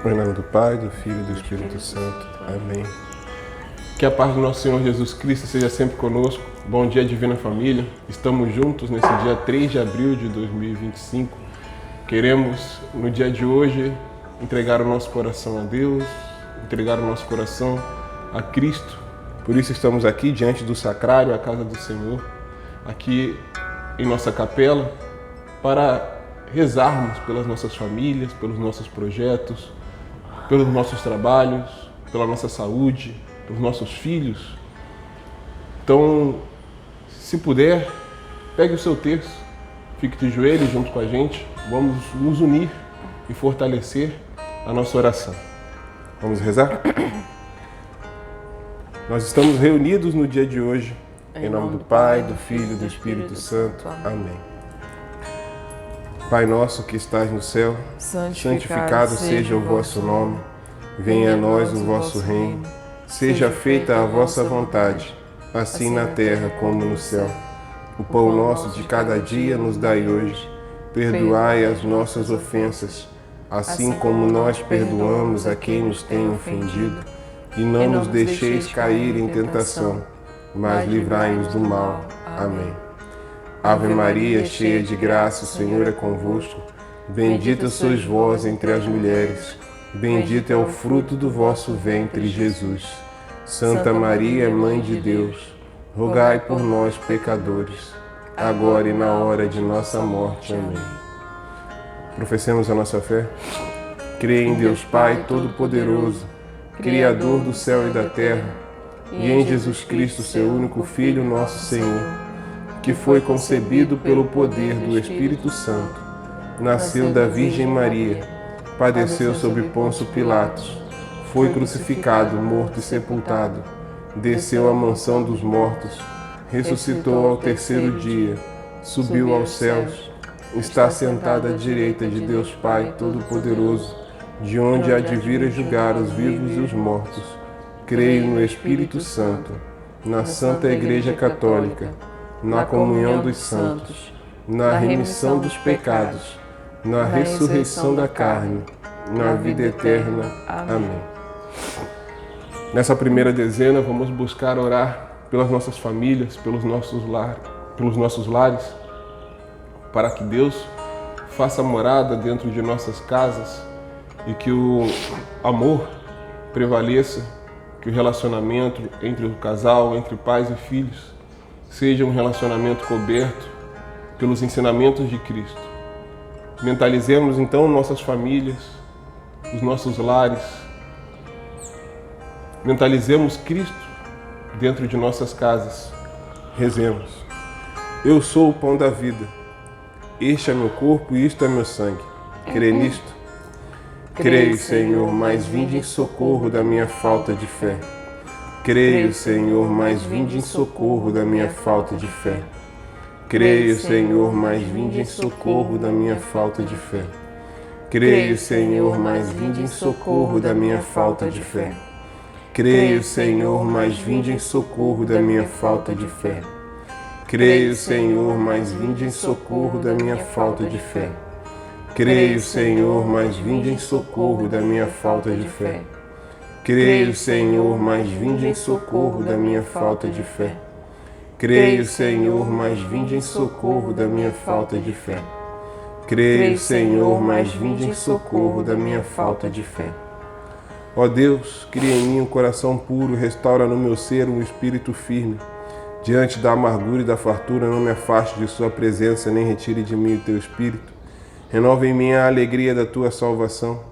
Em nome do Pai, do Filho e do Espírito Santo. Amém. Que a paz do nosso Senhor Jesus Cristo seja sempre conosco. Bom dia, Divina Família. Estamos juntos nesse dia 3 de abril de 2025. Queremos, no dia de hoje, entregar o nosso coração a Deus, entregar o nosso coração a Cristo. Por isso estamos aqui diante do sacrário, a casa do Senhor, aqui em nossa capela, para rezarmos pelas nossas famílias, pelos nossos projetos, pelos nossos trabalhos, pela nossa saúde, pelos nossos filhos. Então, se puder, pegue o seu terço, fique de joelhos junto com a gente, vamos nos unir e fortalecer a nossa oração. Vamos rezar? Nós estamos reunidos no dia de hoje, em nome do Pai, do Filho e do Espírito Santo. Amém. Pai nosso que estás no céu, santificado seja o vosso nome. Venha a nós o vosso reino. Seja feita a vossa vontade, assim na terra como no céu. O pão nosso de cada dia nos dai hoje. Perdoai as nossas ofensas, assim como nós perdoamos a quem nos tem ofendido. E não nos deixeis cair em tentação, mas livrai-nos do mal. Amém. Ave Maria, cheia de graça, o Senhor é convosco. Bendita sois vós entre as mulheres. Bendito é o fruto do vosso ventre, Jesus. Santa Maria, Mãe de Deus, rogai por nós, pecadores, agora e na hora de nossa morte. Amém. Professemos a nossa fé. Creio em Deus Pai Todo-Poderoso, Criador do céu e da terra, e em Jesus Cristo, seu único Filho, nosso Senhor, que foi concebido pelo poder do Espírito Santo, nasceu da Virgem Maria, padeceu sob Pôncio Pilatos, foi crucificado, morto e sepultado, desceu à mansão dos mortos, ressuscitou ao terceiro dia, subiu aos céus, está sentado à direita de Deus Pai Todo-Poderoso, de onde há de vir a julgar os vivos e os mortos. Creio no Espírito Santo, na Santa Igreja Católica, na comunhão dos santos, na remissão dos pecados, na ressurreição da carne, na vida eterna. Amém. Nessa primeira dezena, vamos buscar orar pelas nossas famílias, pelos nossos lares, para que Deus faça morada dentro de nossas casas e que o amor prevaleça, que o relacionamento entre o casal, entre pais e filhos, seja um relacionamento coberto pelos ensinamentos de Cristo. Mentalizemos então nossas famílias, os nossos lares. Mentalizemos Cristo dentro de nossas casas. Rezemos. Eu sou o pão da vida. Este é meu corpo e isto é meu sangue. Crê nisto? Creio, Senhor, mas vinde em socorro da minha falta de fé. Creio, Senhor, mas vinde em socorro da minha falta de fé. Creio, Senhor, mas vinde em socorro da minha falta de fé. Creio, Senhor, mas vinde em socorro da minha falta de fé. Creio, Senhor, mas vinde em socorro da minha falta de fé. Creio, Senhor, mas vinde em socorro da minha falta de fé. Creio, Senhor, mas vinde em socorro da minha falta de fé. Creio, Senhor, mas vinde em socorro da minha falta de fé. Creio, Senhor, mas vinde em socorro da minha falta de fé. Creio, Senhor, mas vinde em socorro da minha falta de fé. Ó Deus, cria em mim um coração puro, restaura no meu ser um espírito firme. Diante da amargura e da fartura, não me afaste de sua presença, nem retire de mim o teu espírito. Renova em mim a alegria da tua salvação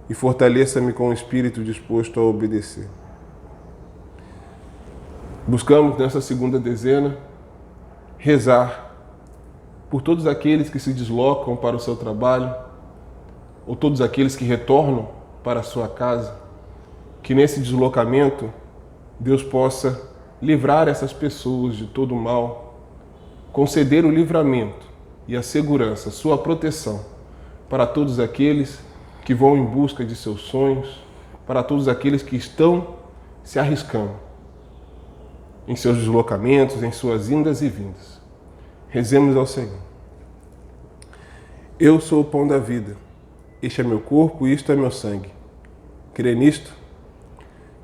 e fortaleça-me com o espírito disposto a obedecer. Buscamos nessa segunda dezena rezar por todos aqueles que se deslocam para o seu trabalho ou todos aqueles que retornam para a sua casa, que nesse deslocamento Deus possa livrar essas pessoas de todo o mal, conceder o livramento e a segurança, sua proteção para todos aqueles que vão em busca de seus sonhos, para todos aqueles que estão se arriscando em seus deslocamentos, em suas indas e vindas. Rezemos ao Senhor. Eu sou o pão da vida. este é meu corpo, isto é meu sangue. Crê nisto?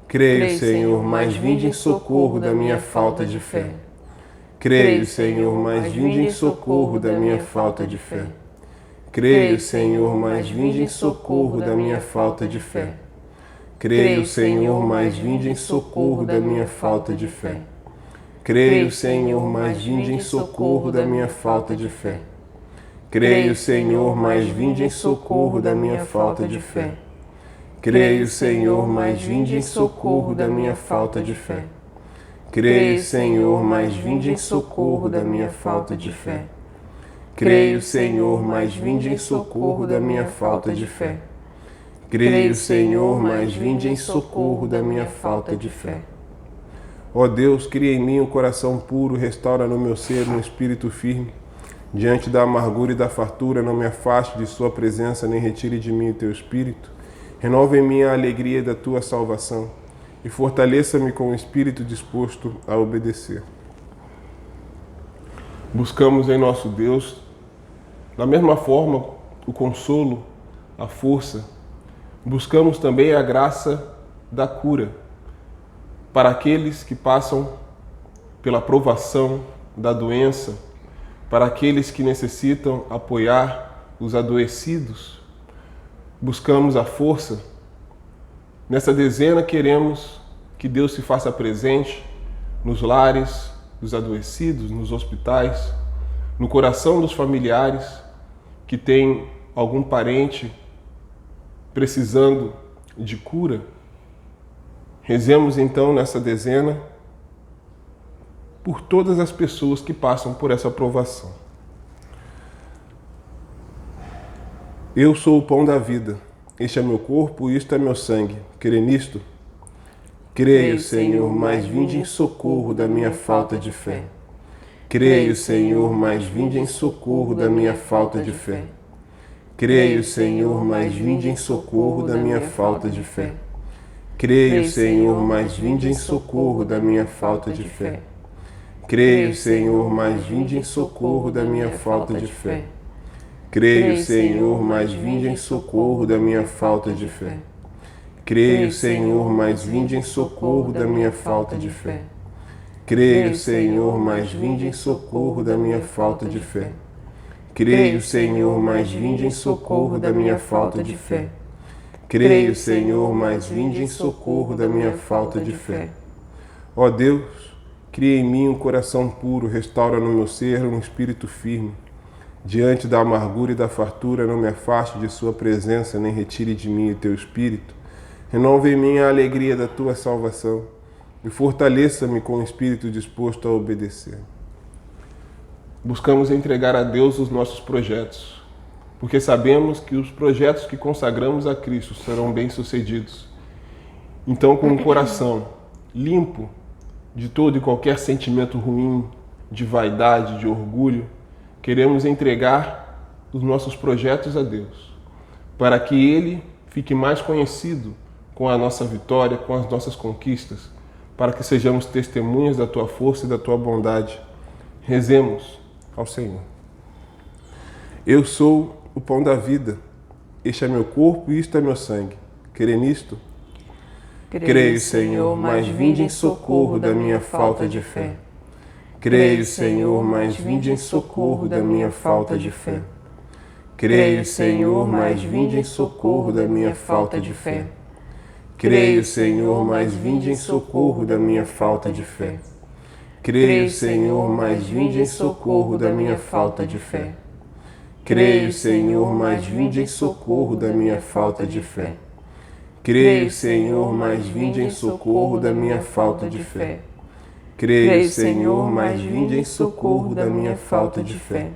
Creio, Senhor, mas vinde em socorro da minha falta de fé. Creio, Senhor, mas vinde em socorro da minha falta de fé. Creio, Senhor, mas vinde em socorro da minha falta de fé. Creio, Senhor, mas vinde em socorro da minha falta de fé. Creio, Senhor, mas vinde em socorro da minha falta de fé. Creio, Senhor, mas vinde em socorro da minha falta de fé. Creio, Senhor, mas vinde em socorro da minha falta de fé. Creio, Senhor, mas vinde em socorro da minha falta de fé. Creio, Senhor, mas vinde em socorro da minha falta de fé. Creio, Senhor, mas vinde em socorro da minha falta de fé. Ó Deus, cria em mim um coração puro, restaura no meu ser um espírito firme. Diante da amargura e da fartura, não me afaste de sua presença, nem retire de mim o teu espírito. Renova em mim a alegria da tua salvação e fortaleça-me com o espírito disposto a obedecer. Buscamos em nosso Deus, da mesma forma, o consolo, a força. Buscamos também a graça da cura para aqueles que passam pela provação da doença, para aqueles que necessitam apoiar os adoecidos. Buscamos a força. Nessa dezena queremos que Deus se faça presente nos lares dos adoecidos, nos hospitais, no coração dos familiares que têm algum parente precisando de cura. Rezemos então nessa dezena por todas as pessoas que passam por essa provação. Eu sou o pão da vida. Este é meu corpo, isto é meu sangue. Crê nisto? Creio, Senhor, mas vinde em socorro da minha falta de fé. Creio, Senhor, mas vinde em socorro da minha falta de fé. Creio, Senhor, mas vinde em socorro da minha falta de fé. Creio, Senhor, mas vinde em socorro da minha falta de fé. Creio, Senhor, mas vinde em socorro da minha falta de fé. Creio, Senhor, mas vinde em socorro da minha falta de fé. Creio, Senhor, mas vinde em socorro da minha falta de fé. Creio, Senhor, mas vinde em socorro da minha falta de fé. Creio, Senhor, mas vinde em socorro da minha falta de fé. Creio, Senhor, mas vinde em socorro da minha falta de fé. Ó Deus, cria em mim um coração puro, restaura no meu ser um espírito firme. Diante da amargura e da fartura, não me afaste de sua presença, nem retire de mim o teu espírito. Renova em mim a alegria da tua salvação e fortaleça-me com o espírito disposto a obedecer. Buscamos entregar a Deus os nossos projetos, porque sabemos que os projetos que consagramos a Cristo serão bem-sucedidos. Então, com o coração limpo de todo e qualquer sentimento ruim, de vaidade, de orgulho, queremos entregar os nossos projetos a Deus, para que Ele fique mais conhecido com a nossa vitória, com as nossas conquistas, para que sejamos testemunhas da Tua força e da Tua bondade. Rezemos ao Senhor. Eu sou o pão da vida. Este é meu corpo e isto é meu sangue. Crê nisto? Creio, Senhor, mas vinde em socorro da minha falta de fé. Creio, Senhor, mas vinde em socorro da minha falta de fé. Creio, Senhor, mas vinde em socorro da minha falta de fé. Creio, Senhor, mas vinde em socorro da minha falta de fé. Creio, Senhor, mas vinde em socorro da minha falta de fé. Creio, Senhor, mas vinde em socorro da minha falta de fé. Creio, Senhor, mas vinde em socorro da minha falta de fé. Creio, Senhor, mas vinde em socorro da minha falta de fé.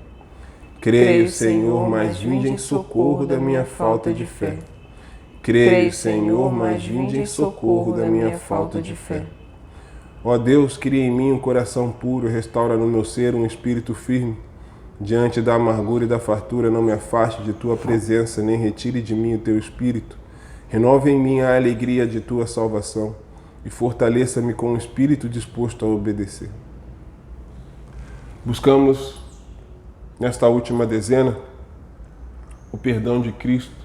Creio, Senhor, mas vinde em socorro da minha falta de fé. Creio, Senhor, mas vinde em socorro da minha falta de fé. Ó Deus, cria em mim um coração puro, restaura no meu ser um espírito firme. Diante da amargura e da fartura, não me afaste de tua presença, nem retire de mim o teu espírito. Renova em mim a alegria de tua salvação e fortaleça-me com um espírito disposto a obedecer. Buscamos, nesta última dezena, o perdão de Cristo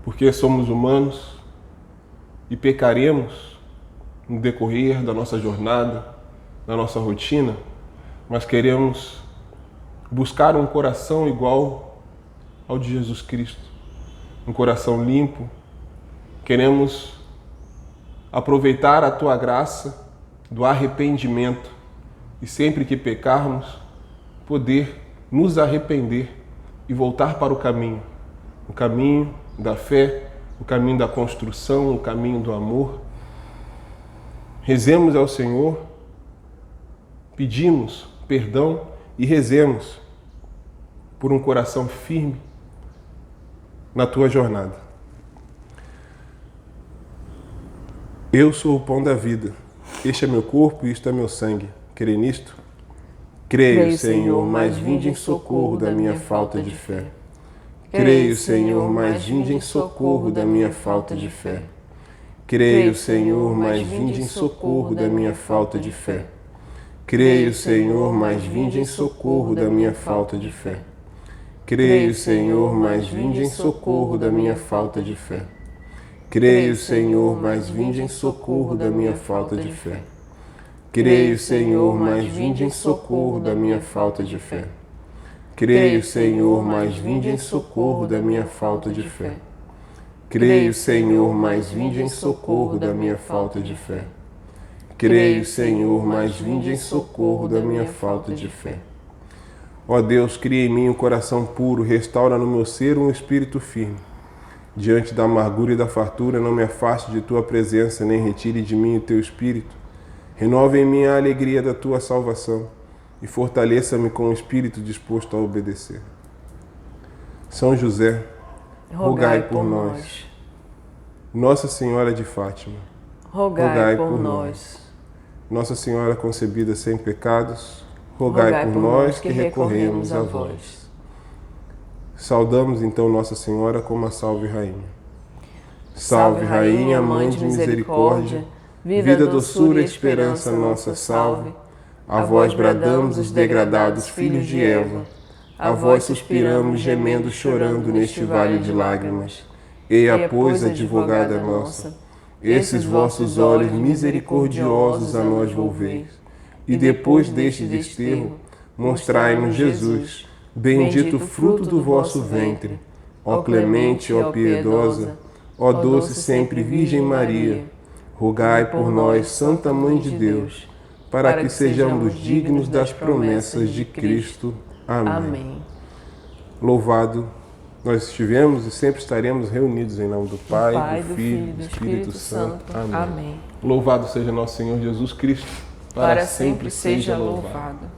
porque somos humanos e pecaremos no decorrer da nossa jornada, da nossa rotina, mas queremos buscar um coração igual ao de Jesus Cristo, um coração limpo. Queremos aproveitar a Tua graça do arrependimento e sempre que pecarmos, poder nos arrepender e voltar para o caminho da fé, o caminho da construção, o caminho do amor. Rezemos ao Senhor, pedimos perdão e rezemos por um coração firme na tua jornada. Eu sou o pão da vida. Este é meu corpo e isto é meu sangue. Crê nisto? Creio, Senhor, mas vinde em socorro da minha falta de fé. Creio, Senhor, mas vinde em socorro da minha falta de fé. Creio, Senhor, mas vinde em socorro da minha falta de fé. Creio, Senhor, mas vinde em socorro da minha falta de fé. Creio, Senhor, mas vinde em socorro da minha falta de fé. Creio, Senhor, mas vinde em socorro da minha falta de fé. Creio, Senhor, mas vinde em socorro da minha falta de fé. Creio, Senhor, mas vinde em socorro da minha falta de fé. Creio, Senhor, mas vinde em socorro da minha falta de fé. Creio, Senhor, mas vinde em socorro da minha falta de fé. Ó Deus, cria em mim um coração puro, restaura no meu ser um espírito firme. Diante da amargura e da fartura, não me afaste de tua presença, nem retire de mim o teu espírito. Renova em mim a alegria da tua salvação e fortaleça-me com o espírito disposto a obedecer. São José, rogai por nós. Nossa Senhora de Fátima, rogai por nós. Nossa Senhora concebida sem pecados, rogai por nós que recorremos a vós. Saudamos então Nossa Senhora como a Salve Rainha. Salve Rainha, Mãe de Misericórdia, vida, doçura e esperança nossa, salve. A vós bradamos os degradados filhos de Eva, a vós suspiramos gemendo, chorando neste vale de lágrimas. Eia, pois, advogada nossa, esses vossos olhos misericordiosos a nós volveis, e depois deste desterro, mostrai-nos Jesus, bendito fruto do vosso ventre. Ó clemente, ó piedosa, ó doce sempre Virgem Maria, rogai por nós, Santa Mãe de Deus, para que sejamos dignos das promessas de Cristo. Amém. Louvado nós estivemos e sempre estaremos reunidos em nome do Pai, do Filho e do Espírito Santo. Amém. Louvado seja nosso Senhor Jesus Cristo, para sempre seja louvado.